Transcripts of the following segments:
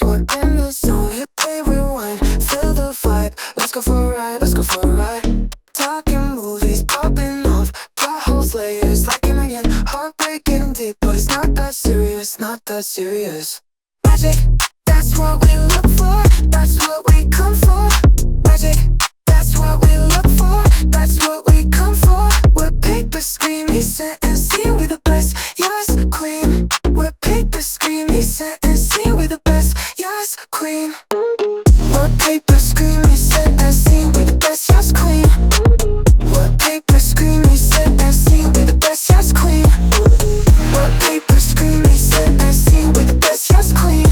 we're in the zone. Hit play, rewind, feel the vibe. Let's go for a ride, let's go for a ride. Talking movies, popping off, plot holes, layers, like in again. Heartbreak getting deep, but it's not that serious, not that serious. Magic, that's what we look for, that's what we come for. Magic, that's what we look for, that's what we come for. We're paper screamy, set and scene, we're the best, yes, queen. We're paper screamy, set and scene, we're the best, yes, queen. We're paper screamy, set and scene, we're the best, yes, queen. We're paper screamy, set and scene, we're the best, yes, queen. We're paper screamy, set and scene, we're the best, yes, queen.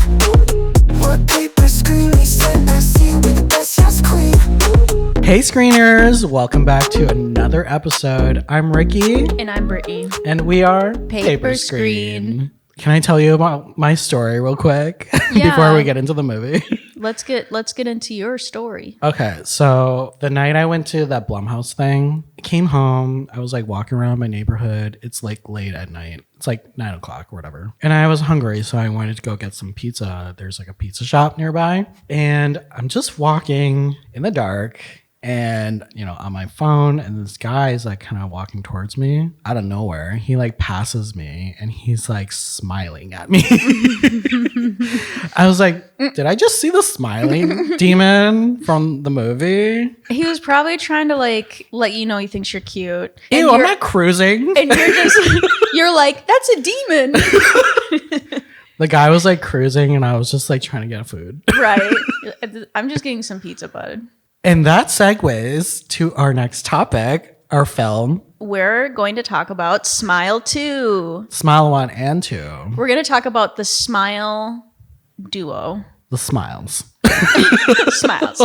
We're paper screamy, set and scene, we're the best, yes, queen. Hey screeners, welcome back to another episode. I'm Ricky. And I'm Brittany. And we are Paper Screen. Can I tell you about my story real quick before we get into the movie? Let's get into your story. Okay, so the night I went to that Blumhouse thing, I came home. I was like walking around my neighborhood. It's like late at night. It's like 9 o'clock or whatever. And I was hungry, so I wanted to go get some pizza. There's like a pizza shop nearby. And I'm just walking in the dark and, you know, on my phone. And this guy is like kind of walking towards me out of nowhere. He like passes me and he's like smiling at me. I was like, did I just see the smiling demon from the movie? He was probably trying to like let you know he thinks you're cute. Ew, I'm not cruising. And you're like, that's a demon. The guy was like cruising and I was just like trying to get food. Right. I'm just getting some pizza, bud. And that segues to our next topic, our film. We're going to talk about Smile 2. Smile 1 and 2. We're going to talk about the Smile duo. The smiles. Smiles.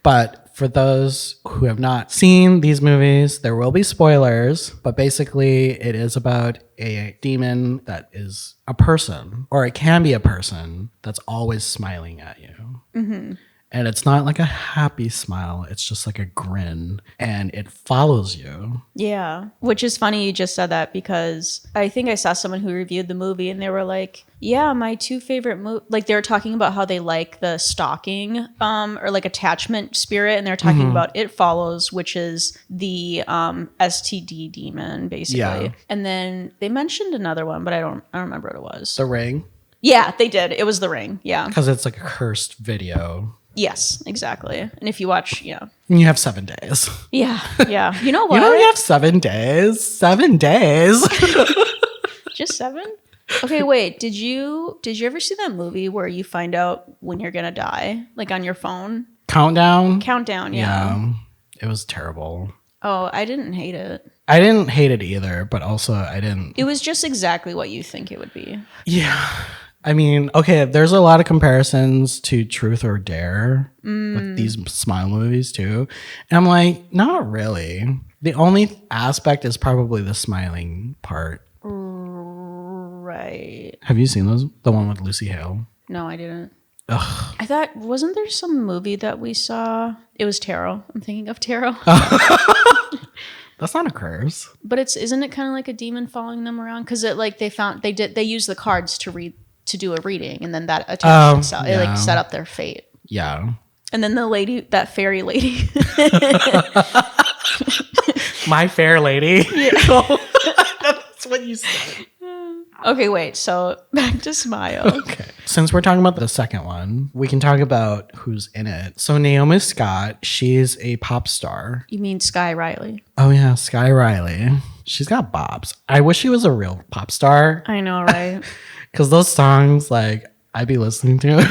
But for those who have not seen these movies, there will be spoilers. But basically, it is about a demon that is a person, or it can be a person that's always smiling at you. Mm-hmm. And it's not like a happy smile. It's just like a grin. And it follows you. Yeah. Which is funny you just said that because I think I saw someone who reviewed the movie and they were like, yeah, my two favorite like they were talking about how they like the stalking or like attachment spirit. And they're talking about It Follows, which is the STD demon, basically. Yeah. And then they mentioned another one, but I don't remember what it was. The Ring. Yeah, they did. It was The Ring. Yeah. Because it's like a cursed video. Yes, exactly. And if you watch, yeah. You have 7 days. Yeah, yeah. You know what? You know you have 7 days? 7 days. Just 7? Okay, wait. Did you ever see that movie where you find out when you're gonna die? Like on your phone? Countdown? Countdown, yeah. It was terrible. Oh, I didn't hate it. I didn't hate it either, but also I didn't. It was just exactly what you think it would be. Yeah. I mean, okay, there's a lot of comparisons to Truth or Dare with these Smile movies too. And I'm like, not really. The only aspect is probably the smiling part. Right. Have you seen those? The one with Lucy Hale? No, I didn't. Ugh. I thought, wasn't there some movie that we saw? It was Tarot. I'm thinking of Tarot. That's not a curse. But isn't it kind of like a demon following them around? Because it like they used the cards to do a reading, and then that attachment style, it like set up their fate. Yeah. And then the lady, that fairy lady. My fair lady. Yeah. That's what you said. Okay, wait. So back to Smile. Okay. Since we're talking about the second one, we can talk about who's in it. So Naomi Scott, she's a pop star. You mean Skye Riley? Oh yeah, Skye Riley. She's got bobs. I wish she was a real pop star. I know, right? Because those songs, like, I'd be listening to.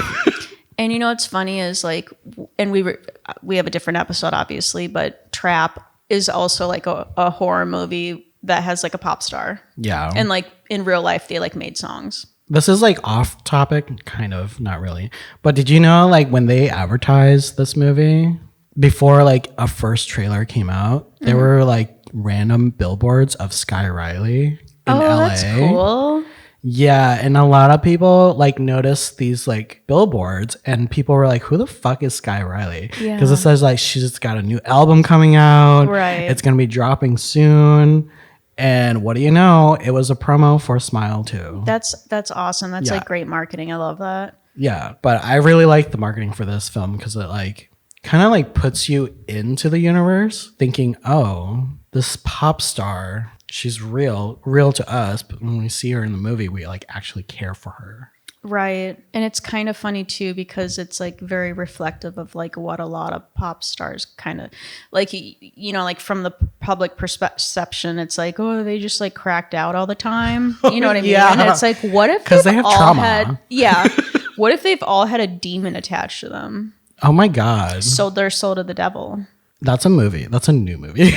And you know what's funny is like, and we have a different episode, obviously, but Trap is also like a horror movie that has like a pop star. Yeah. And like in real life, they like made songs. This is like off topic, kind of, not really. But did you know, like, when they advertised this movie, before like a first trailer came out, there were like random billboards of Skye Riley in LA. That's cool. Yeah, and a lot of people like noticed these like billboards, and people were like, "Who the fuck is Skye Riley?" Yeah. Because it says like she's got a new album coming out. Right. It's gonna be dropping soon. And what do you know? It was a promo for Smile 2. That's awesome. That's Yeah. like great marketing. I love that. Yeah, but I really like the marketing for this film because it like kind of like puts you into the universe thinking, oh, this pop star, she's real to us, but when we see her in the movie, we like actually care for her. Right. And it's kind of funny too because it's like very reflective of like what a lot of pop stars kind of like, you know, like from the public perception, it's like, oh, they just like cracked out all the time. You know what I mean? Yeah. And it's like, what if Because they have all trauma. yeah. What if they've all had a demon attached to them? Oh my God. Sold their soul to the devil. That's a movie. That's a new movie.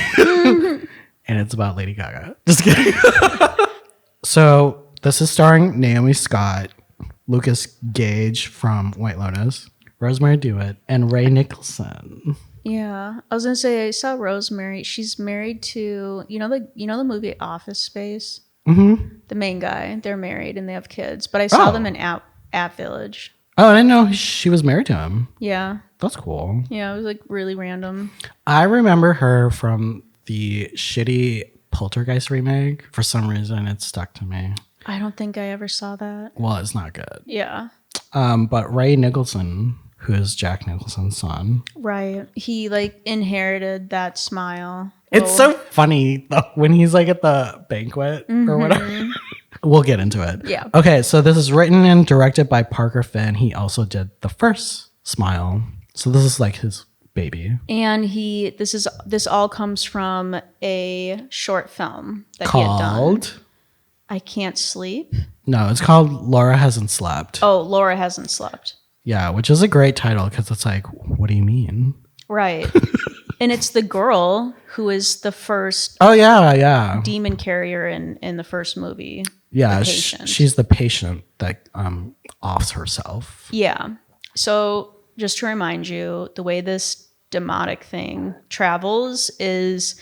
And it's about Lady Gaga. Just kidding. So this is starring Naomi Scott, Lucas Gage from White Lotus, Rosemary DeWitt, and Ray Nicholson. Yeah. I was gonna say I saw Rosemary. She's married to you know the movie Office Space? Mm-hmm. The main guy. They're married and they have kids. But I saw Oh. them in At Village. Oh, I didn't know she was married to him. Yeah. That's cool. Yeah, it was like really random. I remember her from the shitty Poltergeist remake. For some reason, it stuck to me. I don't think I ever saw that. Well, it's not good. Yeah. But Ray Nicholson, who is Jack Nicholson's son. Right. He like inherited that smile. It's so funny though, when he's like at the banquet or whatever. We'll get into it. Yeah. Okay, so this is written and directed by Parker Finn. He also did the first Smile. So this is like his baby. And this all comes from a short film that he had done. Called? I Can't Sleep. No, it's called Laura Hasn't Slept. Oh, Laura Hasn't Slept. Yeah, which is a great title because it's like, what do you mean? Right. And it's the girl who is the first Oh, yeah. demon carrier in the first movie. Yeah, The patient. she's the patient that offs herself. Yeah. So just to remind you, the way this demotic thing travels is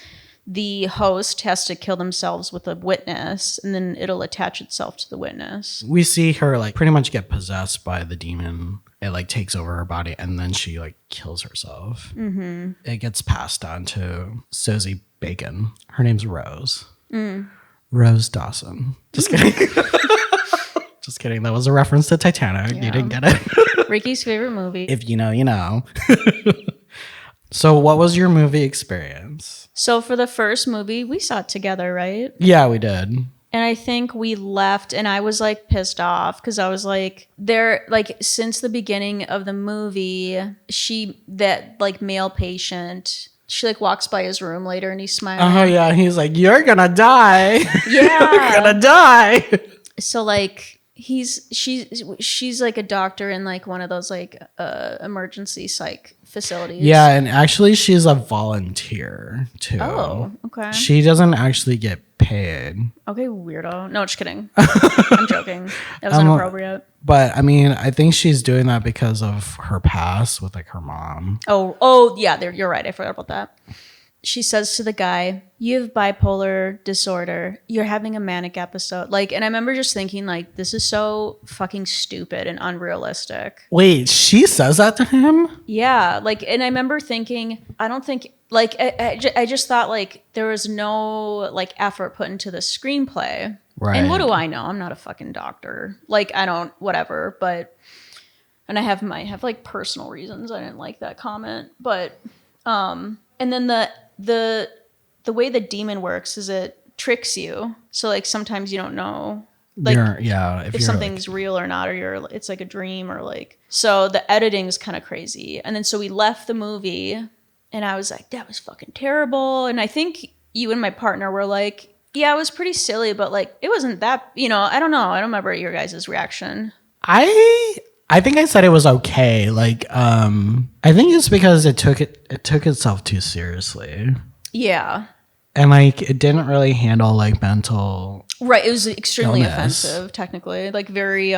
the host has to kill themselves with a witness and then it'll attach itself to the witness. We see her like pretty much get possessed by the demon. It like takes over her body and then she like kills herself. Mm-hmm. It gets passed on to Sosie Bacon. Her name's Rose. Rose Dawson. Just kidding. Just kidding. That was a reference to Titanic. Yeah. You didn't get it. Ricky's favorite movie. If you know, you know. So what was your movie experience? So for the first movie, we saw it together, right? Yeah, we did. And I think we left and I was like pissed off because I was like, there, like since the beginning of the movie, that like male patient, she like walks by his room later and he's smiling. Oh yeah, he's like, you're gonna die. Yeah. You're gonna die. So like she's like a doctor in like one of those like emergency psych facilities. Yeah, and actually she's a volunteer too. Oh, okay. She doesn't actually get paid. Okay, weirdo. No, just kidding. I'm joking. That was inappropriate. But I mean, I think she's doing that because of her past with like her mom. Oh, yeah, you're right. I forgot about that. She says to the guy, "You have bipolar disorder. You're having a manic episode." Like, and I remember just thinking, like, this is so fucking stupid and unrealistic. Wait, she says that to him? Yeah, like, and I remember thinking, I don't think, like, I just thought, like, there was no, like, effort put into the screenplay. Right. And what do I know? I'm not a fucking doctor. Like, I don't, whatever, but, and I might have, like, personal reasons I didn't like that comment, but, and then the way the demon works is it tricks you. So, like, sometimes you don't know, like, if something's real or not, or it's like a dream or like, so the editing's kind of crazy. And then so we left the movie and I was like, that was fucking terrible. And I think you and my partner were like, yeah, it was pretty silly, but like, it wasn't that, I don't know. I don't remember your guys' reaction. I think I said it was okay. Like, I think it's because it took itself too seriously. Yeah. And like, it didn't really handle like mental. Right. It was extremely illness. offensive, technically, like very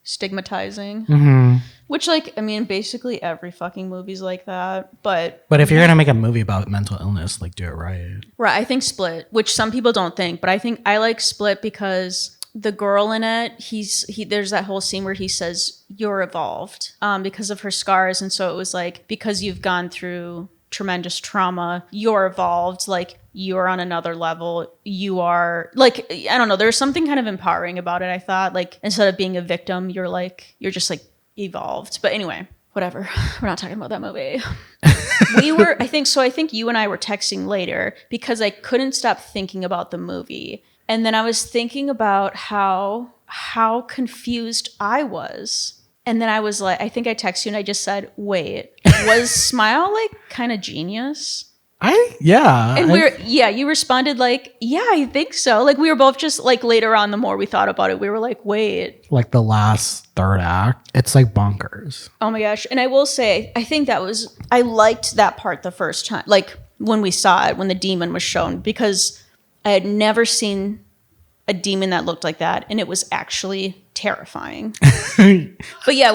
stigmatizing. Mm-hmm. Which, like, I mean, basically every fucking movie's like that. But if you're gonna make a movie about mental illness, like, do it right. Right. I think Split, which some people don't think, but I think I like Split because the girl in it, there's that whole scene where he says, "You're evolved," because of her scars. And so it was like, because you've gone through tremendous trauma, you're evolved, like you're on another level, you are like, I don't know, there's something kind of empowering about it. I thought, like, instead of being a victim, you're just like evolved. But anyway, whatever. We're not talking about that movie. I think you and I were texting later because I couldn't stop thinking about the movie. And then I was thinking about how confused I was. And then I was like, I think I texted you and I just said, wait, was Smile like kind of genius? You responded like, yeah, I think so. Like we were both just like later on, the more we thought about it, we were like, wait. Like the last third act, it's like bonkers. Oh my gosh. And I will say, I liked that part the first time, like when we saw it, when the demon was shown, because I had never seen a demon that looked like that. And it was actually terrifying. But yeah,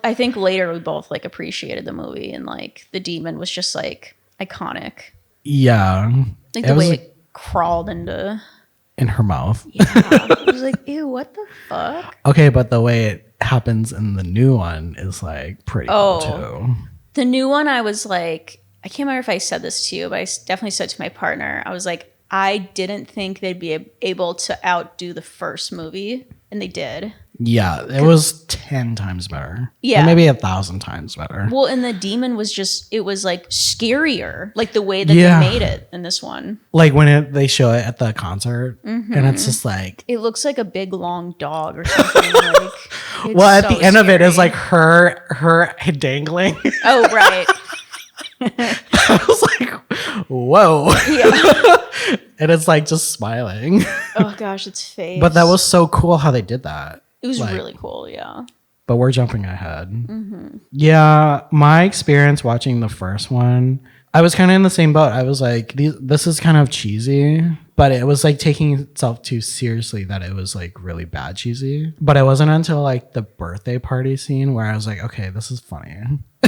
I think later we both like appreciated the movie, and like the demon was just like iconic. Yeah. Like the way it crawled in her mouth. Yeah. I was like, ew, what the fuck? Okay, but the way it happens in the new one is like pretty cool too. The new one, I was like, I can't remember if I said this to you, but I definitely said to my partner, I was like, I didn't think they'd be able to outdo the first movie, and they did. Yeah, it was 10 times better. Yeah. Or maybe 1,000 times better. Well, and the demon was it was like scarier, like the way that they made it in this one. Like when they show it at the concert, and it's just like... It looks like a big, long dog or something. Like, well, at the end of it is like her dangling. Oh, right. I was like, whoa. Yeah. And it's like just smiling. Oh gosh, its face. But that was so cool how they did that. It was really cool, yeah. But we're jumping ahead. Yeah, my experience watching the first one, I was kind of in the same boat. I was like, this is kind of cheesy, but it was like taking itself too seriously that it was like really bad cheesy. But it wasn't until like the birthday party scene where I was like, okay, this is funny.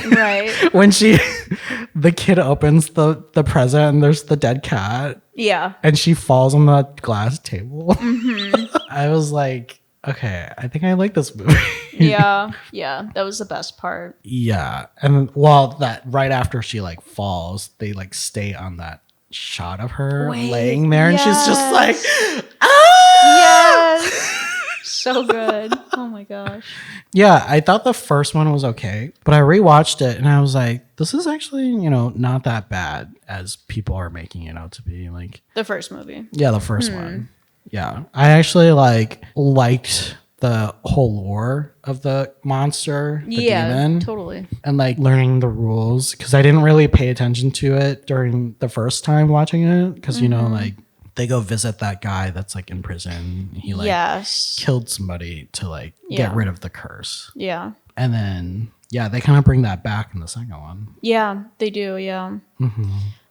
Right. When the kid opens the present and there's the dead cat. Yeah. And she falls on the glass table. I was like, okay, I think I like this movie. Yeah, that was the best part. Yeah, and that right after she like falls, they like stay on that shot of her laying there, and she's just like, ah! Yes, so good. Oh my gosh. Yeah, I thought the first one was okay, but I rewatched it and I was like, this is actually not that bad as people are making it out to be. Like the first movie. Yeah, the first one. Yeah, I actually liked the whole lore of the monster, the demon. Totally. And like learning the rules, because I didn't really pay attention to it during the first time watching it, because like they go visit that guy that's like in prison. He like killed somebody to like get rid of the curse. Yeah. And then they kind of bring that back in the second one. Yeah, they do. Yeah.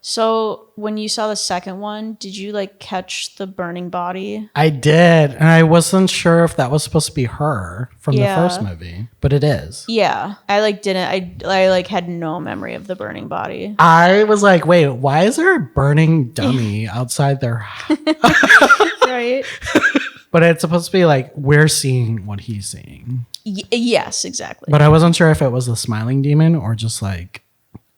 So when you saw the second one, did you like catch the burning body? I did. And I wasn't sure if that was supposed to be her from the first movie, but it is. Yeah. I like didn't, I like had no memory of the burning body. I was like, wait, why is there a burning dummy outside their house? Right. But it's supposed to be like, we're seeing what he's seeing. Yes, exactly. But I wasn't sure if it was the smiling demon or just like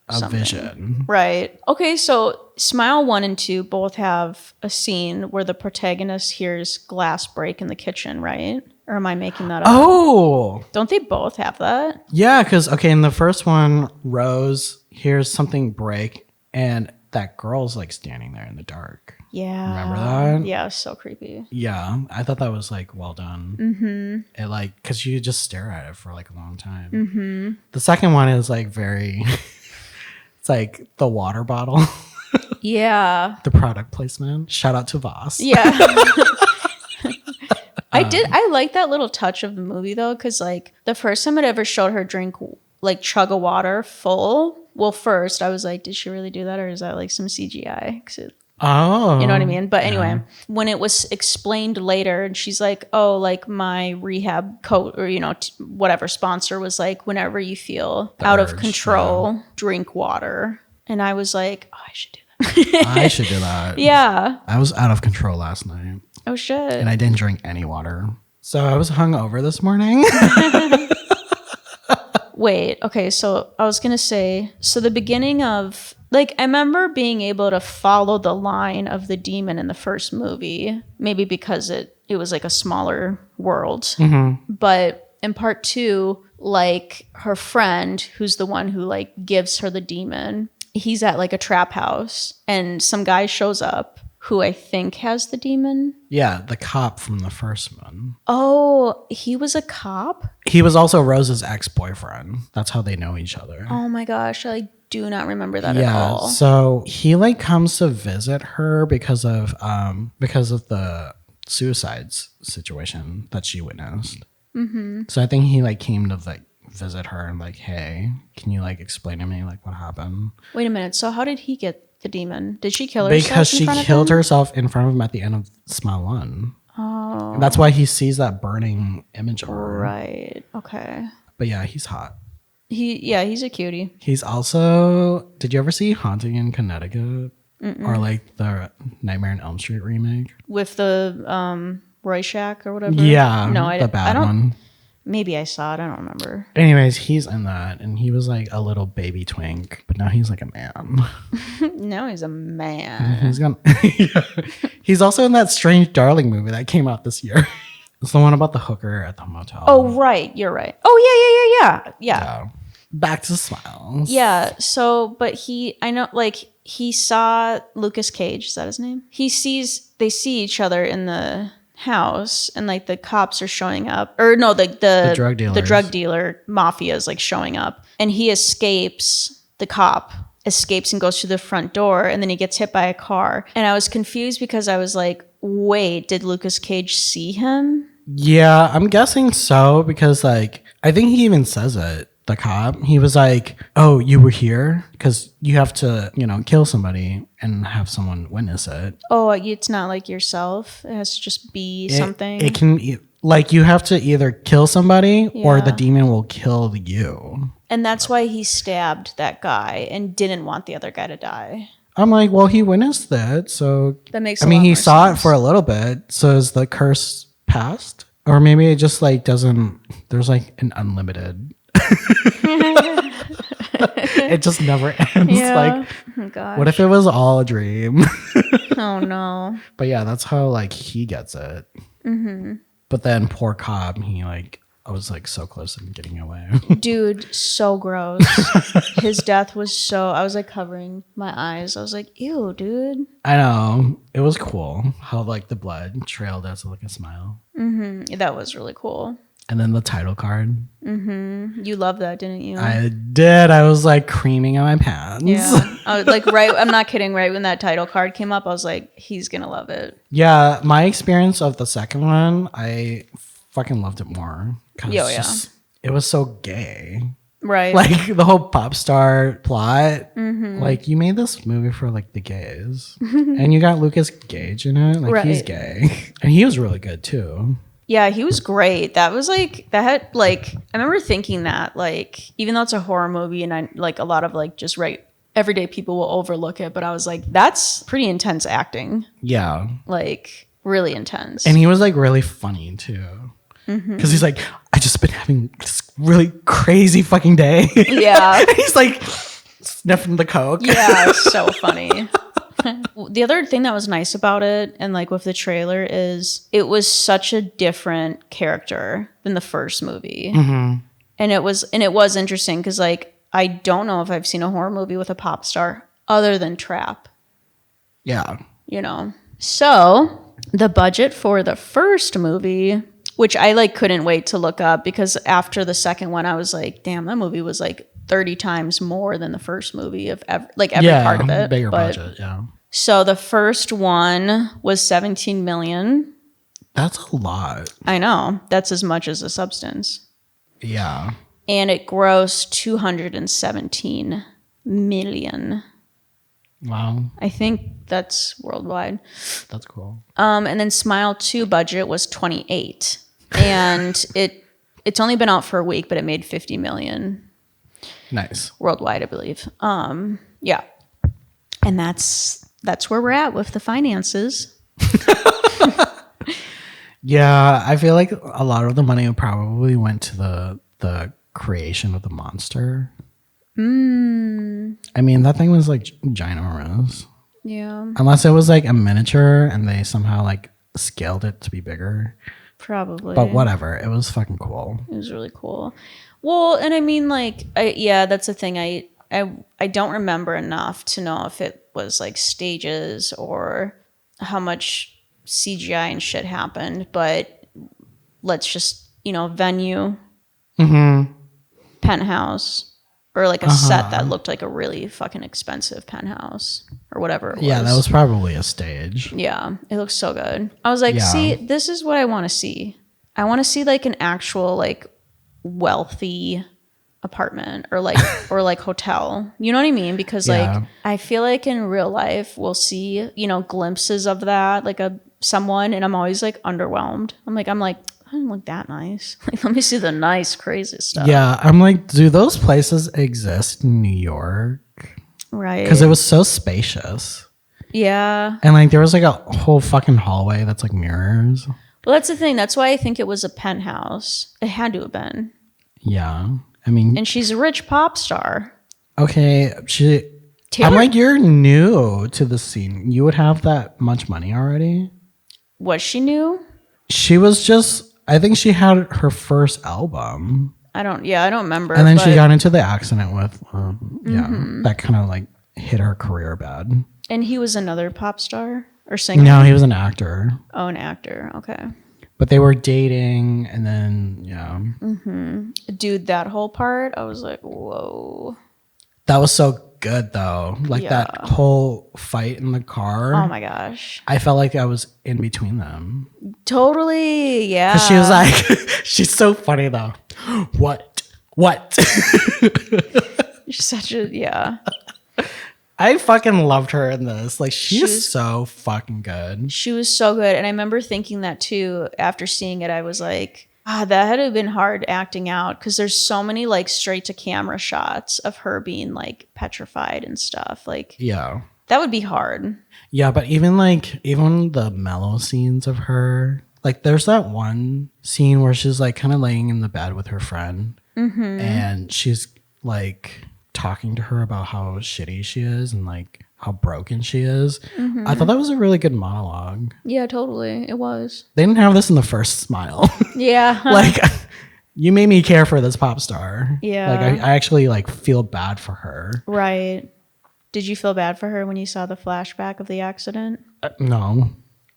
a vision. Right. Okay, so Smile 1 and 2 both have a scene where the protagonist hears glass break in the kitchen, right? Or am I making that up? Oh! Don't they both have that? Yeah, because, in the first one, Rose hears something break and that girl's like standing there in the dark. Yeah. Remember that? Yeah, so creepy. Yeah, I thought that was like well done. It like, because you just stare at it for like a long time. The second one is like very... It's like the water bottle. Yeah. The product placement. Shout out to Voss. Yeah. I like that little touch of the movie though, because like the first time it ever showed her chug a water full. Well, first I was like, did she really do that, or is that like some CGI? Oh. You know what I mean? But anyway, when it was explained later and she's like, oh, like my rehab coach or, whatever sponsor was like, whenever you feel out of control, drink water. And I was like, oh, I should do that. I should do that. Yeah. I was out of control last night. Oh, shit. And I didn't drink any water. So I was hungover this morning. Wait, okay. So I was going to say, so the beginning of... Like, I remember being able to follow the line of the demon in the first movie, maybe because it was like a smaller world. But in part 2, like her friend, who's the one who like gives her the demon, he's at like a trap house and some guy shows up who I think has the demon. Yeah, the cop from the first one. Oh, he was a cop? He was also Rose's ex-boyfriend. That's how they know each other. Oh my gosh, I do not remember that at all. So he like comes to visit her because of the suicides situation that she witnessed. Mm-hmm. So I think he like came to like visit her and like, hey, can you like explain to me like what happened? Wait a minute. So how did he get the demon? Did she kill herself? Because she killed herself in front of him at the end of Smile 1. Oh. And that's why he sees that burning image of her. Right. Okay. But yeah, he's hot. He's a cutie. He's also, did you ever see Haunting in Connecticut? Or like the Nightmare on Elm Street remake? With the Rorschach or whatever? Yeah. No, the bad one. Maybe I saw it. I don't remember. Anyways, he's in that, and he was like a little baby twink, but now he's like a man. Now he's a man. He's also in that Strange Darling movie that came out this year. It's the one about the hooker at the motel. Oh, right. You're right. Oh, yeah. Back to Smiles. Yeah. So, but I know, like, he saw Lucas Cage. Is that his name? They see each other in the house, and like the cops are showing up, or no, the drug dealers. The drug dealer mafia is like showing up, and he escapes. The cop escapes and goes through the front door, and then he gets hit by a car. And I was confused because I was like, wait, did Lucas Cage see him? Yeah, I'm guessing so, because like I think he even says it. The cop, he was like, oh, you were here? Because you have to, kill somebody and have someone witness it. Oh, it's not like yourself. It has to just be something. It can, like, you have to either kill somebody or the demon will kill you. And that's why he stabbed that guy and didn't want the other guy to die. I'm like, well, he witnessed that, so that makes. He saw it for a little bit. So is the curse passed, or maybe it just like doesn't? There's like an unlimited. It just never ends. Yeah. Like, oh, gosh. What if it was all a dream? Oh no. But yeah, that's how like he gets it. Mm-hmm. But then poor Cobb, I was like so close to getting away. Dude, so gross. His death was so. I was like covering my eyes. I was like, ew, dude. I know. It was cool how like the blood trailed as like a smile. Mm-hmm. That was really cool. And then the title card. Mm-hmm. You loved that, didn't you? I did. I was like creaming in my pants. Yeah. I was like, right. I'm not kidding. Right when that title card came up, I was like, he's going to love it. Yeah. My experience of the second one, I fucking loved it more. It was so gay. Right. Like the whole pop star plot. Mm-hmm. Like you made this movie for like the gays. And you got Lucas Gage in it. Like he's gay. And he was really good too. Yeah, he was great. That was like, that had like, I remember thinking that like, even though it's a horror movie and I like a lot of like just everyday people will overlook it, but I was like, that's pretty intense acting. Yeah. Like really intense. And he was like really funny too. Because he's like, I just been having this really crazy fucking day. Yeah. He's like sniffing the coke. Yeah, so funny. The other thing that was nice about it and like with the trailer is it was such a different character than the first movie. Mm-hmm. And it was interesting because like I don't know if I've seen a horror movie with a pop star other than Trap. Yeah. So the budget for the first movie, which I like couldn't wait to look up because after the second one I was like, damn, that movie was like 30 times more than the first movie of every part of it. Bigger budget, yeah. So the first one was 17 million. That's a lot. I know. That's as much as The Substance. Yeah. And it grossed 217 million. Wow. I think that's worldwide. That's cool. And then Smile 2 budget was 28. And it's only been out for a week, but it made 50 million. Nice. Worldwide, I believe. Yeah. And that's where we're at with the finances. Yeah, I feel like a lot of the money probably went to the creation of the monster. I mean, that thing was like ginormous. Yeah. Unless it was like a miniature and they somehow like scaled it to be bigger. Probably. But whatever. It was fucking cool. It was really cool. Well, and I mean, like, that's the thing. I don't remember enough to know if it was like stages or how much CGI and shit happened. But let's just, venue, penthouse, or like a set that looked like a really fucking expensive penthouse or whatever it was. Yeah, that was probably a stage. Yeah, it looks so good. I was like, see, this is what I want to see. I want to see like an actual like wealthy apartment or like hotel. You know what I mean? Because like I feel like in real life we'll see, glimpses of that, like someone, and I'm always like underwhelmed. I'm like, I don't look that nice. Like, let me see the nice, crazy stuff. Yeah, I'm like, do those places exist in New York? Right. Because it was so spacious. Yeah. And like there was like a whole fucking hallway that's like mirrors. Well, that's the thing. That's why I think it was a penthouse. It had to have been. Yeah. I mean, and she's a rich pop star. Okay. I'm like, you're new to the scene. You would have that much money already. Was she new? She was just, I think she had her first album. I don't remember. And then she got into the accident with, that kind of like hit her career bad. And he was another pop star or singer? No, he was an actor. Oh, an actor. Okay. But they were dating and then, Dude, that whole part, I was like, whoa. That was so good though. Like that whole fight in the car. Oh my gosh. I felt like I was in between them. Totally. Yeah. 'Cause she was like, she's so funny though. What? She's such a, I fucking loved her in this. Like she's so fucking good. She was so good. And I remember thinking that too. After seeing it, I was like, that had to have been hard acting out because there's so many like straight to camera shots of her being like petrified and stuff. Like, yeah, that would be hard. Yeah, but even the mellow scenes of her, like there's that one scene where she's like kind of laying in the bed with her friend and she's like talking to her about how shitty she is and like how broken she is. I thought that was a really good monologue. Yeah, totally. It was. They didn't have this in the first Smile. Yeah. Like, you made me care for this pop star. Yeah. Like, I actually like feel bad for her. Right. Did you feel bad for her when you saw the flashback of the accident? No.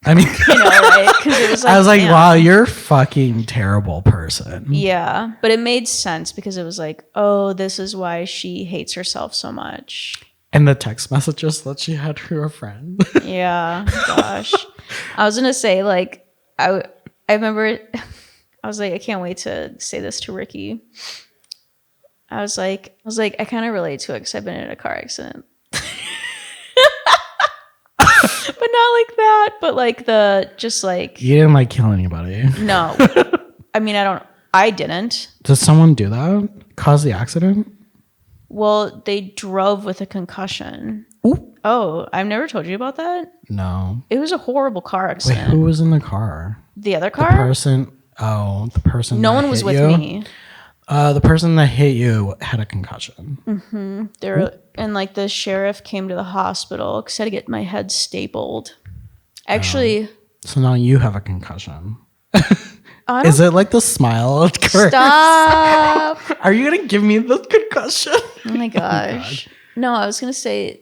I mean, right? Because it was like, I was like, wow, you're a fucking terrible person. Yeah. But it made sense because it was like, oh, this is why she hates herself so much. And the text messages that she had to her friend. Yeah, gosh. I was gonna say, like, I remember, I was like, I can't wait to say this to Ricky. I was like, I kind of relate to it because I've been in a car accident. But not like that. But like You didn't like kill anybody. No. I mean, I didn't. Did someone do that? Cause the accident? Well, they drove with a concussion. Ooh. Oh, I've never told you about that? No. It was a horrible car accident. Wait, who was in the car? The other car? The person. No one was with me. The person that hit you had a concussion. And like the sheriff came to the hospital because I had to get my head stapled. Actually. So now you have a concussion. Is it like the Smile? Stop. Are you going to give me the concussion? Oh my gosh. No, I was going to say,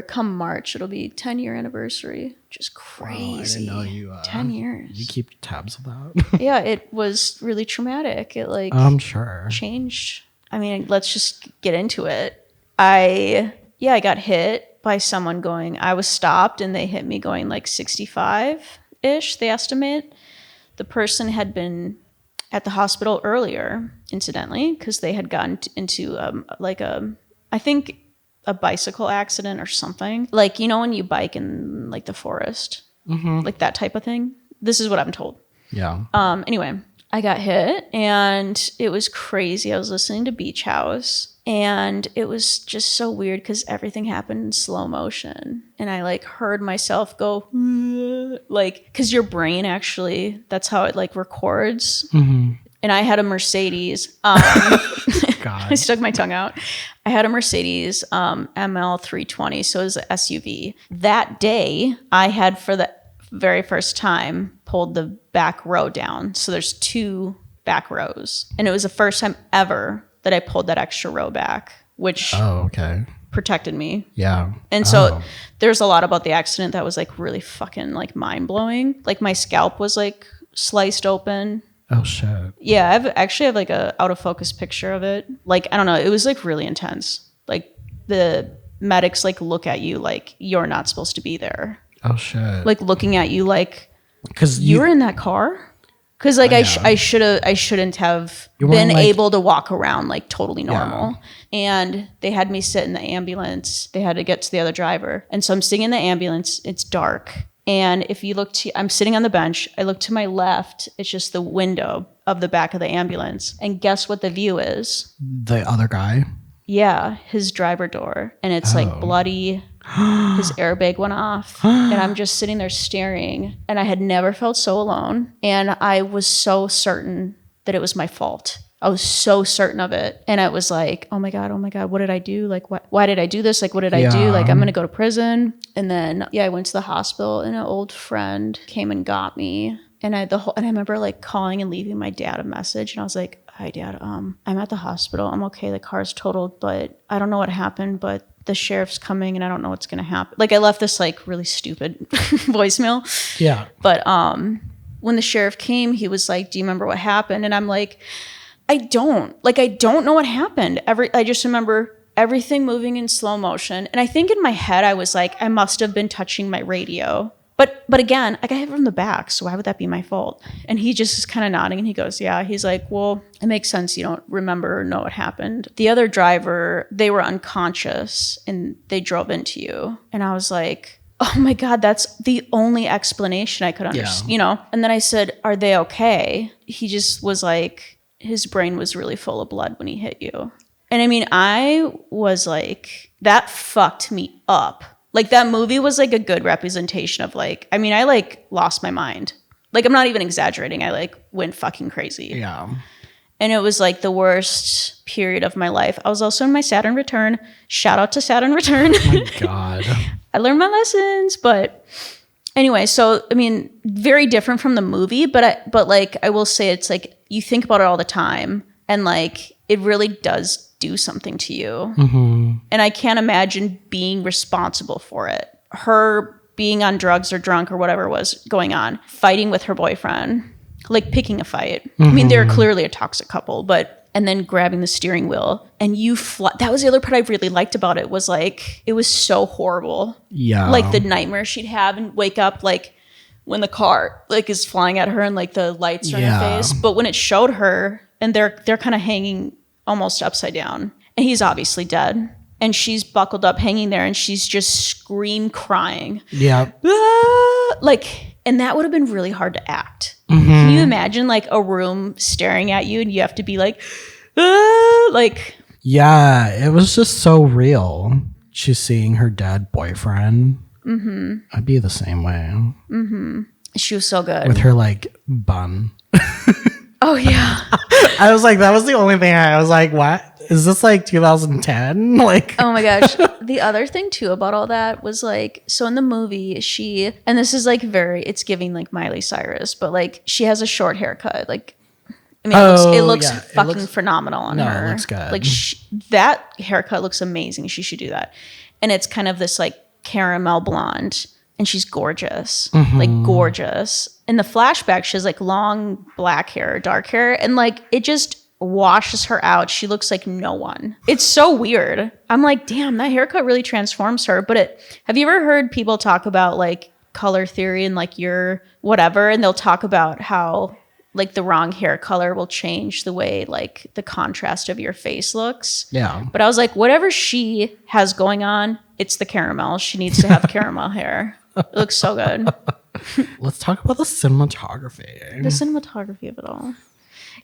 come March, it'll be 10-year anniversary. Just crazy. Wow, I didn't know you. 10 years. You keep tabs of that? Yeah, it was really traumatic. It like I'm sure changed. I mean, let's just get into it. I got hit by someone I was stopped and they hit me going like 65-ish, they estimate. The person had been at the hospital earlier, incidentally, because they had gotten into I think a bicycle accident or something. Like, when you bike in like the forest, like that type of thing. This is what I'm told. Yeah. Anyway, I got hit and it was crazy. I was listening to Beach House and it was just so weird because everything happened in slow motion. And I like heard myself go, like, because your brain actually, that's how it like records. And I had a Mercedes. God. I stuck my tongue out. I had a Mercedes ML 320, so it was an SUV. That day, I had very first time, pulled the back row down. So there's 2 back rows. And it was the first time ever that I pulled that extra row back, which protected me. Yeah. And so there's a lot about the accident that was like really fucking like mind blowing. Like my scalp was like sliced open. Oh shit. Yeah, I have like a out of focus picture of it. Like, I don't know, it was like really intense. Like the medics like look at you like you're not supposed to be there. Oh shit. Like looking at you like, because you were in that car? Because like I shouldn't have been like, able to walk around like totally normal. Yeah. And they had me sit in the ambulance. They had to get to the other driver. And so I'm sitting in the ambulance. It's dark. And if you look I'm sitting on the bench. I look to my left. It's just the window of the back of the ambulance. And guess what the view is? The other guy? Yeah, his driver door. And it's like bloody. His airbag went off. And I'm just sitting there staring. And I had never felt so alone. And I was so certain that it was my fault. I was so certain of it. And I was like, oh my God, what did I do? Like, why did I do this? Like, what did I do? Like, I'm going to go to prison. And then, I went to the hospital and an old friend came and got me. And I remember like calling and leaving my dad a message. And I was like, hi Dad, I'm at the hospital. I'm okay. The car's totaled, but I don't know what happened, but the sheriff's coming and I don't know what's going to happen. Like I left this like really stupid voicemail. Yeah. But when the sheriff came, he was like, do you remember what happened? And I'm like, I don't know what happened. I just remember everything moving in slow motion. And I think in my head, I was like, I must have been touching my radio. But again, I got hit from the back, so why would that be my fault? And he just is kind of nodding and he goes, yeah. He's like, well, it makes sense you don't remember or know what happened. The other driver, they were unconscious and they drove into you. And I was like, oh my God, that's the only explanation I could understand, you know? And then I said, are they okay? He just was like, his brain was really full of blood when he hit you. And I mean, I was like, that fucked me up. Like that movie was like a good representation of like, I mean, I like lost my mind. Like, I'm not even exaggerating. I like went fucking crazy. Yeah. And it was like the worst period of my life. I was also in my Saturn return. Shout out to Saturn return. Oh my God. I learned my lessons, but anyway, so, I mean, very different from the movie, but like, I will say it's like, you think about it all the time and like, it really does do something to you. Mm-hmm. And I can't imagine being responsible for it. Her being on drugs or drunk or whatever was going on, fighting with her boyfriend, like picking a fight. Mm-hmm. I mean, they're clearly a toxic couple, and then grabbing the steering wheel and that was the other part I really liked about it was like, it was so horrible. Yeah. Like the nightmare she'd have and wake up like when the car like is flying at her and like the lights are in her face. But when it showed her and they're kind of hanging almost upside down and he's obviously dead and she's buckled up hanging there and she's just crying. Yeah. Like, and that would have been really hard to act. Mm-hmm. Can you imagine like a room staring at you and you have to be like, like. Yeah, it was just so real. She's seeing her dead boyfriend. Mm-hmm. I'd be the same way. Mm-hmm. She was so good. With her like bun. Oh yeah. I was like, that was the only thing I was like, what? Is this like 2010? Like, oh my gosh. The other thing too about all that was like, so in the movie, and this is like it's giving like Miley Cyrus, but like she has a short haircut. Like, I mean, it looks fucking phenomenal on her. No, it looks good. Like that haircut looks amazing. She should do that. And it's kind of this like caramel blonde. And she's gorgeous, like gorgeous. In the flashback, she has like long black hair, dark hair, and like it just washes her out. She looks like no one. It's so weird. I'm like, damn, that haircut really transforms her. But have you ever heard people talk about like color theory and like your whatever? And they'll talk about how like the wrong hair color will change the way like the contrast of your face looks. Yeah. But I was like, whatever she has going on, it's the caramel. She needs to have caramel hair. It looks so good. Let's talk about the cinematography. The cinematography of it all.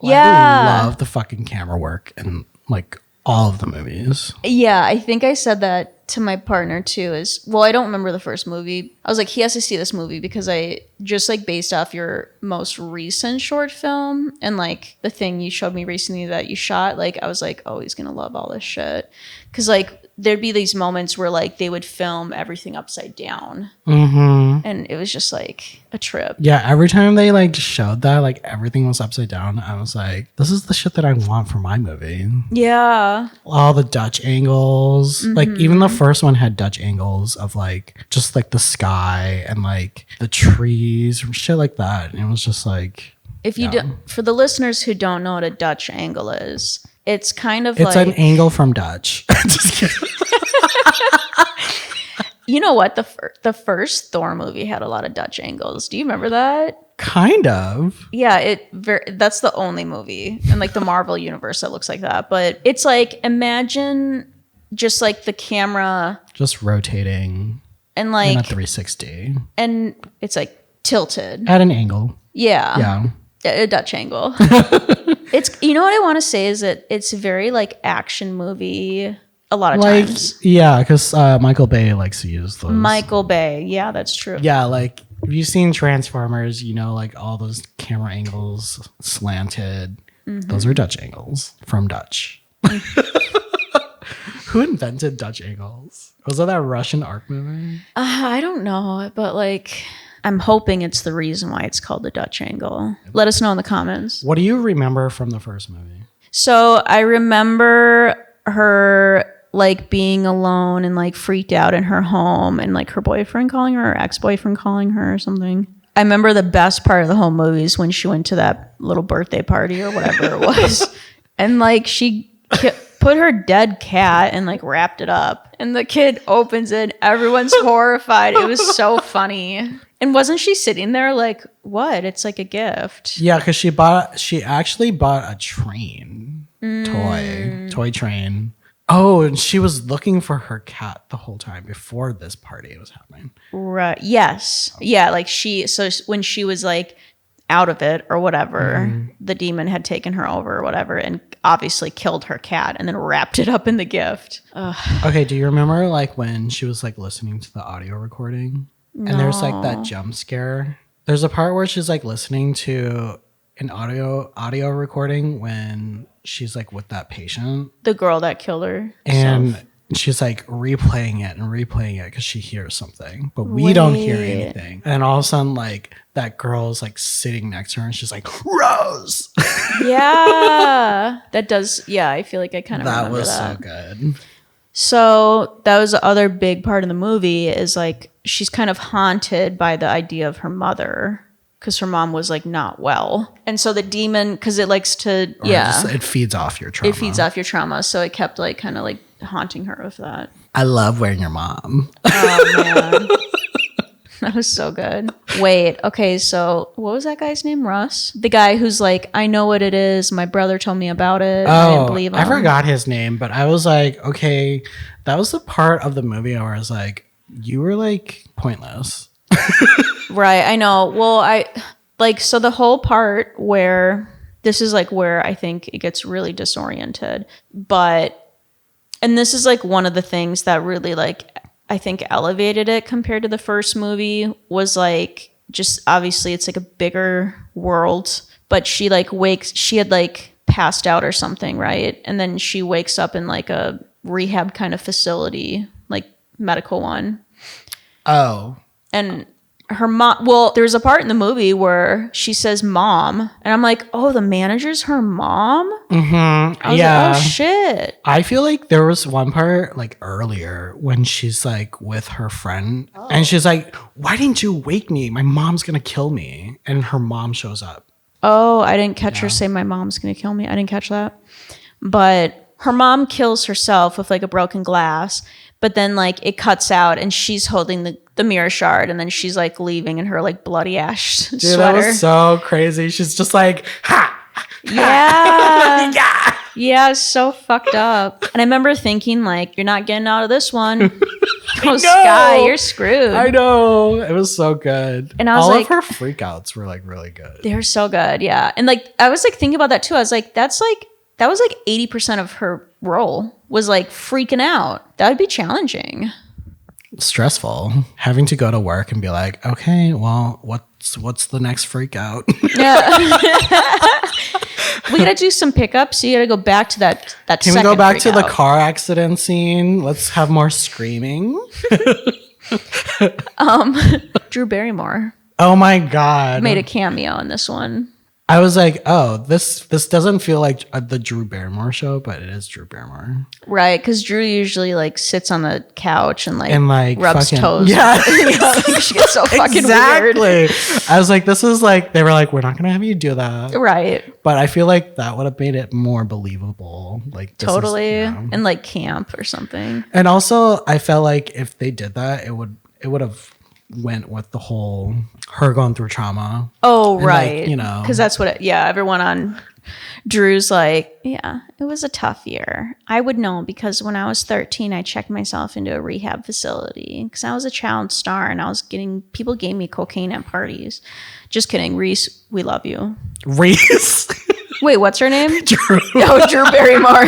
Well, I love the fucking camera work in like all of the movies. Yeah, I think I said that to my partner too. I don't remember the first movie. I was like, he has to see this movie because I just like based off your most recent short film and like the thing you showed me recently that you shot. Like I was like, oh, he's gonna love all this shit because like there'd be these moments where like they would film everything upside down. And it was just like a trip. Yeah, every time they like showed that like everything was upside down, I was like, this is the shit that I want for my movie. Yeah. All the Dutch angles. Like even the first one had Dutch angles of like just like the sky and like the trees or shit like that. And it was just like, if you do, for the listeners who don't know what a Dutch angle is, it's kind of it's like an angle from Dutch. Just kidding. You know what? The first Thor movie had a lot of Dutch angles. Do you remember that? Kind of. Yeah, that's the only movie in like the Marvel universe that looks like that. But it's like, imagine just like the camera just rotating and like in a 360. And it's like tilted At an angle. Yeah. A Dutch angle. It's, you know what I want to say is that it's very like action movie a lot of like, times. Yeah, because Michael Bay likes to use those. Michael Bay. Yeah, that's true. Yeah, like if you've seen Transformers, you know, like all those camera angles slanted. Those are Dutch angles from Dutch. Who invented Dutch angles? Was that Russian art movie? I don't know, but like I'm hoping it's the reason why it's called the Dutch angle. Let us know in the comments. What do you remember from the first movie? So I remember her like being alone and like freaked out in her home and like her boyfriend calling her or ex-boyfriend calling her or something. I remember the best part of the whole movie is when she went to that little birthday party or whatever it was. And like she put her dead cat and like wrapped it up. And the kid opens it. Everyone's horrified. It was so funny. And wasn't she sitting there like, what? It's like a gift. Yeah, because she actually bought a train toy train. Oh, and she was looking for her cat the whole time before this party was happening. Right. Yes. Yeah. Like when she was like out of it or whatever, the demon had taken her over or whatever and obviously killed her cat and then wrapped it up in the gift. Ugh. Okay. Do you remember like when she was like listening to the audio recording? And there's like that jump scare. There's a part where she's like listening to an audio recording when she's like with that patient. The girl that killed her. And she's like replaying it because she hears something, but we don't hear anything. And then all of a sudden, like that girl's like sitting next to her and she's like, Rose. Yeah. That does. Yeah. I feel like I kind of remember that. That was so good. So that was the other big part of the movie is like she's kind of haunted by the idea of her mother because her mom was like not well. And so the demon, because it likes to, it feeds off your trauma. It feeds off your trauma. So it kept like kind of like haunting her with that. I love wearing your mom. Oh, man. That was so good. Wait, okay, so what was that guy's name? Russ? The guy who's like, I know what it is. My brother told me about it. I didn't believe him. I forgot his name, but I was like, okay, that was the part of the movie where I was like, you were like pointless. Right, I know. Well, so the whole part where this is like where I think it gets really disoriented. And this is like one of the things that really like I think elevated it compared to the first movie was like just obviously it's like a bigger world, but she had like passed out or something, right? And then she wakes up in like a rehab kind of facility, like medical one. Oh. And her mom, well, there's a part in the movie where she says mom, and I'm like, oh, the manager's her mom? I was like, oh, shit. I feel like there was one part like earlier when she's like with her friend, and she's like, why didn't you wake me? My mom's gonna kill me. And her mom shows up. Oh, I didn't catch her say my mom's gonna kill me. I didn't catch that. But her mom kills herself with like a broken glass. But then like it cuts out and she's holding the mirror shard and then she's like leaving in her like bloody ash sweater. Dude, that was so crazy. She's just like, ha! Yeah. Yeah, so fucked up. And I remember thinking like, you're not getting out of this one. Oh, Skye, you're screwed. I know. It was so good. And I was all like, of her freakouts were like really good. They were so good, yeah. And like I was like thinking about that too. I was like, that was like 80% of her role was like freaking out. That would be challenging. Stressful. Having to go to work and be like, okay, well, what what's the next freak out? Yeah. We gotta do some pickups. You gotta go back to that Can we go back to the car accident scene? Let's have more screaming. Drew Barrymore Oh my God. made a cameo in this one. I was like, oh, this doesn't feel like the Drew Barrymore show, but it is Drew Barrymore. Right, because Drew usually like sits on the couch and like rubs fucking, toes. Yeah. Like, she gets so fucking weird. I was like, this is like, they were like, we're not going to have you do that. Right. But I feel like that would have made it more believable. Like this Totally. Is, you know. And like camp or something. And also, I felt like if they did that, it would have went with the whole her going through trauma. Oh, and right. like, you know. Because that's what everyone on Drew's like, yeah, it was a tough year. I would know because when I was 13, I checked myself into a rehab facility because I was a child star and people gave me cocaine at parties. Just kidding. Reese, we love you. Reese? Wait, what's her name? Drew. Oh, Drew Barrymore.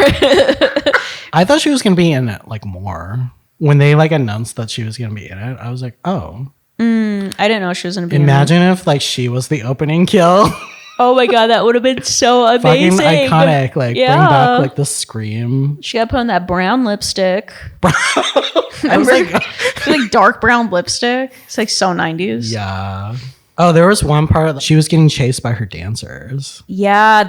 I thought she was going to be in it like more. When they like announced that she was going to be in it, I was like, oh. I didn't know she was going to be in it. Imagine if like she was the opening kill. Oh my God, that would have been so amazing. Fucking iconic. Like bring back like the scream. She got put on that brown lipstick. I was like, like dark brown lipstick. It's like so 90s. yeah. Oh, there was one part that she was getting chased by her dancers. Yeah,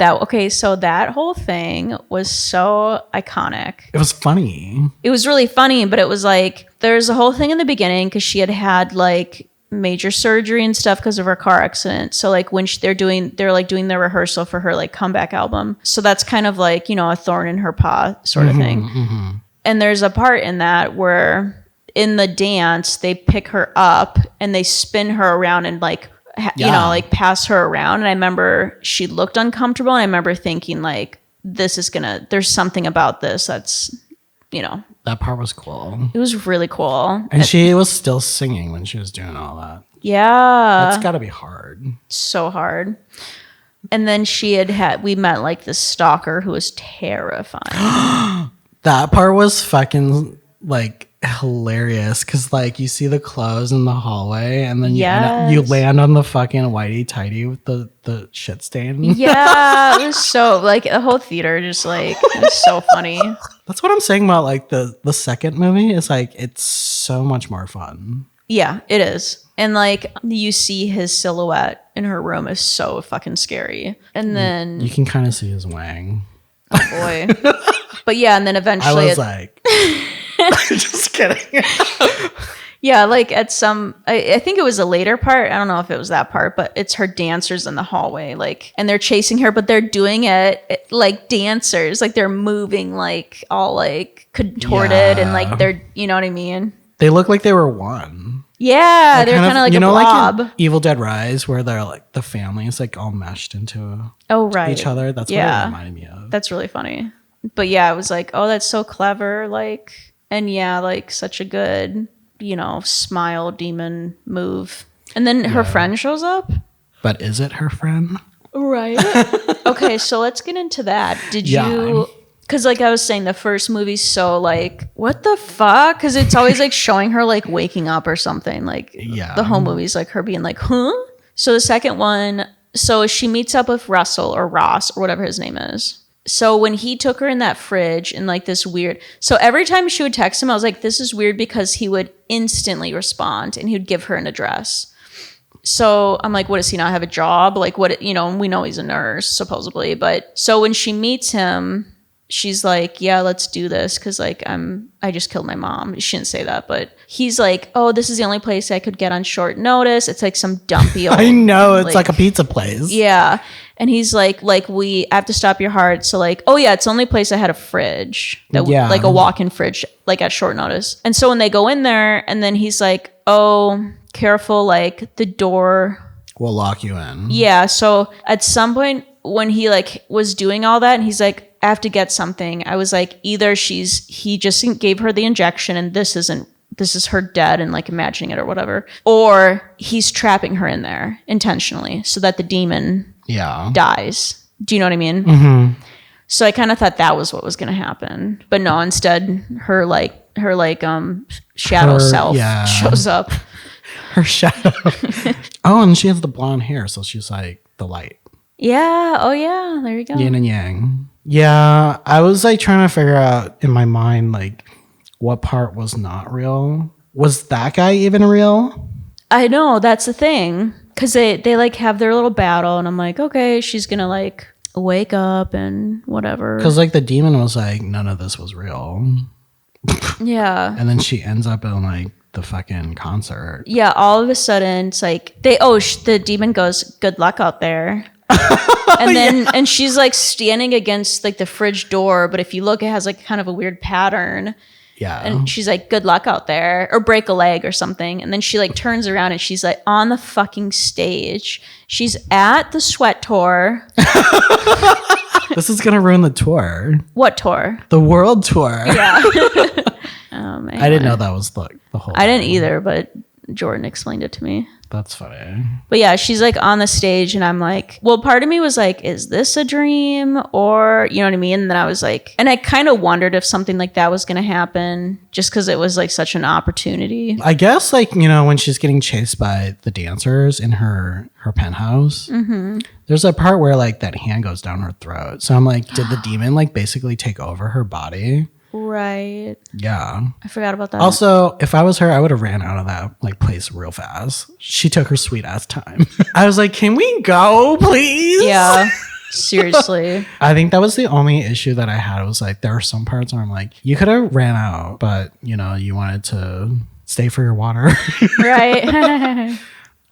so that whole thing was so iconic. It was funny. It was really funny, but it was like there's a whole thing in the beginning because she had like major surgery and stuff because of her car accident. So like when they're doing their rehearsal for her like comeback album. So that's kind of like, you know, a thorn in her paw sort of thing. Mm-hmm. And there's a part in that where in the dance they pick her up and they spin her around and like you know, like pass her around. And I remember she looked uncomfortable. And I remember thinking like, there's something about this that's, you know. That part was cool. It was really cool. And she was still singing when she was doing all that. Yeah. That's gotta be hard. So hard. And then we met like this stalker who was terrifying. That part was fucking like hilarious because like you see the clothes in the hallway and then you land on the fucking whitey tighty with the shit stain. Yeah, it was so like the whole theater just like it was so funny. That's what I'm saying about like the second movie is like it's so much more fun. Yeah, it is. And like you see his silhouette in her room is so fucking scary. And then you can kind of see his wang. Oh boy. But yeah, and then eventually I was like just kidding. Yeah, like at I think it was a later part. I don't know if it was that part, but it's her dancers in the hallway, like, and they're chasing her, but they're doing it like dancers, like they're moving like all like contorted and like they're, you know what I mean? They look like they were one. Yeah, like they're kind of like, you know, a blob. Like in Evil Dead Rise, where they're like the family is like all meshed into each other. That's what it reminded me of. That's really funny. But yeah, I was like, oh, that's so clever, like, and yeah, like such a good, you know, smile demon move. And then her friend shows up. But is it her friend? Right. Okay, so let's get into that. Did you... Because like I was saying, the first movie's so like, what the fuck? Because it's always like showing her like waking up or something. Like the whole movie's like her being like, huh? So the second one, so she meets up with Russell or Ross or whatever his name is. So when he took her in that fridge and like this weird, so every time she would text him, I was like, this is weird because he would instantly respond and he would give her an address. So I'm like, what, does he not have a job? Like what, you know, we know he's a nurse supposedly, but so when she meets him, she's like, yeah, let's do this. Cause like I just killed my mom. She didn't say that, but he's like, oh, this is the only place I could get on short notice. It's like some dumpy old, I know, it's like a pizza place. Yeah. And he's like we have to stop your heart. So like, oh yeah, it's the only place I had a fridge like a walk-in fridge, like at short notice. And so when they go in there and then he's like, oh, careful, like the door will lock you in. Yeah. So at some point when he like was doing all that and he's like, I have to get something. I was like, either he just gave her the injection and this is her dead and like imagining it or whatever, or he's trapping her in there intentionally so that the demon dies. Do you know what I mean? Mm-hmm. So I kind of thought that was what was going to happen, but no, instead her shadow self shows up. Her shadow. Oh, and she has the blonde hair, so she's like the light. Yeah. Oh, yeah. There you go. Yin and yang. Yeah, I was like trying to figure out in my mind like what part was not real. Was that guy even real? I know, that's the thing. Because they like have their little battle, and I'm like, okay, she's gonna like wake up and whatever. Because like the demon was like, none of this was real. Yeah. And then she ends up in like the fucking concert. Yeah, all of a sudden it's like the demon goes, good luck out there. And then and she's like standing against like the fridge door, but if you look, it has like kind of a weird pattern. Yeah. And she's like, good luck out there, or break a leg or something. And then she like turns around and she's like on the fucking stage. She's at the sweat tour. This is gonna ruin the tour. What tour? The world tour. Yeah. Oh man. I didn't know that was the whole I didn't thing. either, but Jordan explained it to me. That's funny. But yeah, she's like on the stage, and I'm like, well, part of me was like, is this a dream? Or, you know what I mean? And then I was like, and I kind of wondered if something like that was going to happen just because it was like such an opportunity. I guess like, you know, when she's getting chased by the dancers in her penthouse, there's a part where like that hand goes down her throat. So I'm like, did the demon like basically take over her body? Right. Yeah. I forgot about that. Also, if I was her, I would have ran out of that like place real fast. She took her sweet ass time. I was like, can we go, please? Yeah. Seriously. I think that was the only issue that I had. It was like, there are some parts where I'm like, you could have ran out, but you know, you wanted to stay for your water. Right.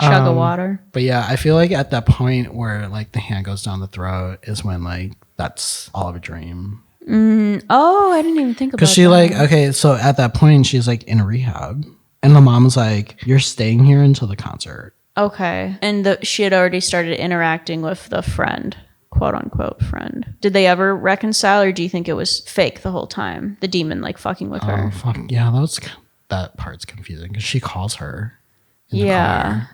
Chug of water. But yeah, I feel like at that point where like the hand goes down the throat is when like that's all of a dream. Oh, I didn't even think about that. Because she like, okay, so at that point she's like in rehab. And the mom's like, you're staying here until the concert. Okay. And she had already started interacting with the friend, quote unquote friend. Did they ever reconcile, or do you think it was fake the whole time? The demon like fucking with her. Oh, fuck. Yeah, that part's confusing because she calls her. In the Yeah. car.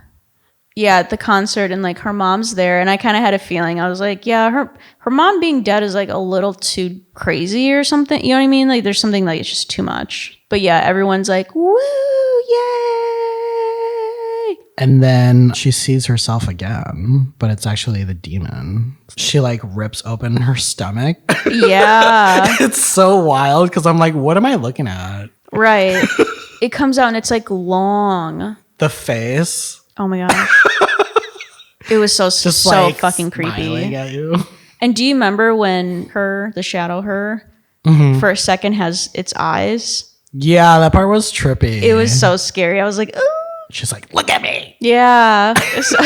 Yeah, at the concert, and like her mom's there, and I kind of had a feeling. I was like, yeah, her mom being dead is like a little too crazy or something. You know what I mean? Like there's something like it's just too much. But yeah, everyone's like, woo, yay. And then she sees herself again, but it's actually the demon. She like rips open her stomach. Yeah. It's so wild because I'm like, what am I looking at? Right. It comes out and it's like long. The face. Oh my gosh. It was so Just so like fucking smiling creepy. at you. And do you remember when the shadow for a second has its eyes? Yeah, that part was trippy. It was so scary. I was like, ooh. She's like, look at me. Yeah. So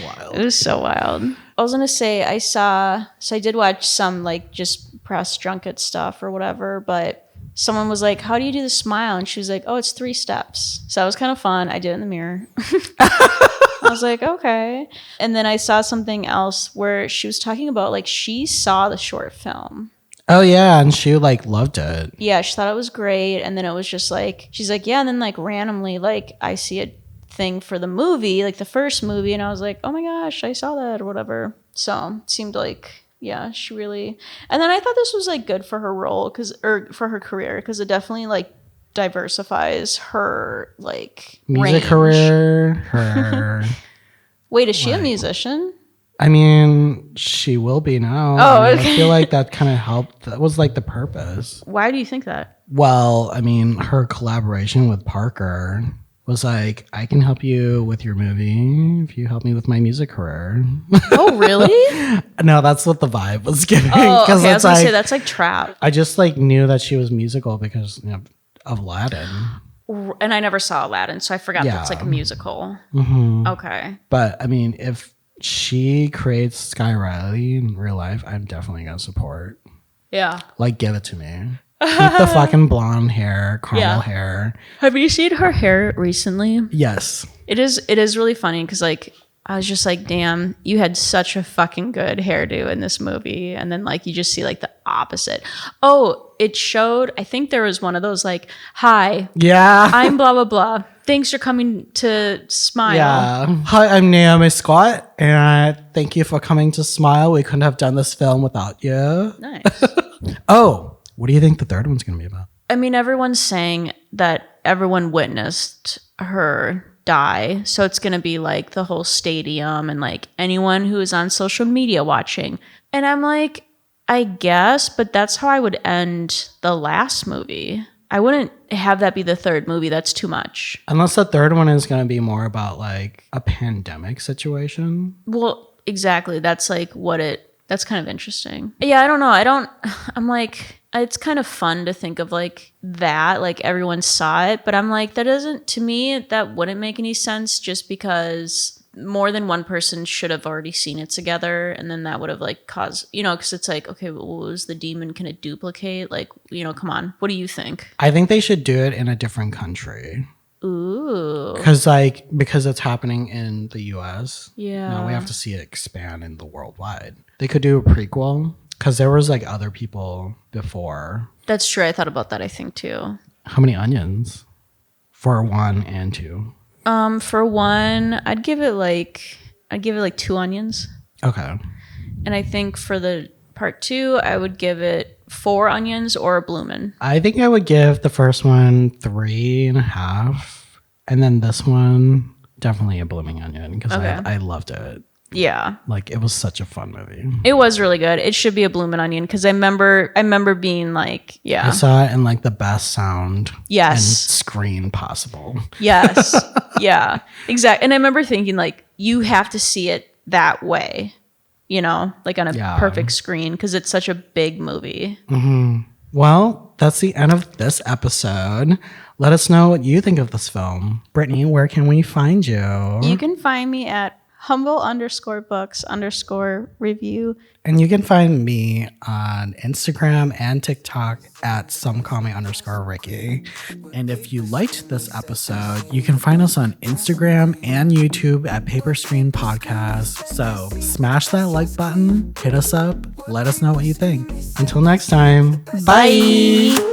wild. It was so wild. I was gonna say I did watch some like just press junket stuff or whatever, but someone was like, how do you do the smile? And she was like, oh, it's 3 steps. So it was kind of fun. I did it in the mirror. I was like, okay. And then I saw something else where she was talking about like she saw the short film. Oh yeah, and she like loved it. Yeah, she thought it was great. And then it was just like, she's like, yeah. And then like randomly, like I see a thing for the movie, like the first movie. And I was like, oh my gosh, I saw that or whatever. So it seemed like, yeah, she really. And then I thought this was like good for her role or for her career, because it definitely like diversifies her like Music range. career, her. Wait, is she a musician? I mean, she will be now. Oh, I mean, okay. I feel like that kind of helped. That was like the purpose. Why do you think that? Well, I mean, her collaboration with Parker was like, I can help you with your movie if you help me with my music career. Oh, really? No, that's what the vibe was giving. Oh, okay. I was it's gonna like, say that's like trap. I just like knew that she was musical because of Aladdin. And I never saw Aladdin, so I forgot Yeah. that's like a musical. Mm-hmm. Okay. But I mean, if she creates Skye Riley in real life, I'm definitely gonna support. Yeah. Like, give it to me. Keep the fucking blonde hair, caramel hair. Have you seen her hair recently? Yes. It is really funny because like I was just like, damn, you had such a fucking good hairdo in this movie, and then like you just see like the opposite. Oh, it showed. I think there was one of those like, hi, Yeah. I'm blah blah blah. Thanks for coming to Smile. Yeah. Hi, I'm Naomi Scott, and thank you for coming to Smile. We couldn't have done this film without you. Nice. Oh, what do you think the third one's gonna be about? I mean, everyone's saying that everyone witnessed her die. So it's going to be like the whole stadium and like anyone who is on social media watching. And I'm like, I guess, but that's how I would end the last movie. I wouldn't have that be the third movie. That's too much. Unless the third one is going to be more about like a pandemic situation. Well, exactly. That's like that's kind of interesting. Yeah, I don't know. I'm like, it's kind of fun to think of like that, like everyone saw it, but I'm like, to me, that wouldn't make any sense just because more than one person should have already seen it together, and then that would have like caused, because it's like, okay, well, what was the demon? Can it duplicate? Like, come on. What do you think? I think they should do it in a different country. Ooh. Because it's happening in the US. Yeah. Now we have to see it expand in the worldwide. They could do a prequel because there was like other people before. That's true. I thought about that, I think, too. How many onions? For 1 and 2. For 1, I'd give it like 2 onions. Okay. And I think for the part 2, I would give it 4 onions or a bloomin'. I think I would give the first one 3.5, and then this one definitely a blooming onion because I loved it. Yeah. Like it was such a fun movie. It was really good. It should be a bloomin' onion because I remember being like, yeah. I saw it in like the best sound and screen possible. Yes. Yeah. Exactly. And I remember thinking like, you have to see it that way, like on a perfect screen because it's such a big movie. Mm-hmm. Well, that's the end of this episode. Let us know what you think of this film. Brittany, where can we find you? You can find me at humble_books_review. And you can find me on Instagram and TikTok at somecallme_Ricky. And if you liked this episode, you can find us on Instagram and YouTube at Paper Screen Podcast. So smash that like button, hit us up, let us know what you think. Until next time, Bye.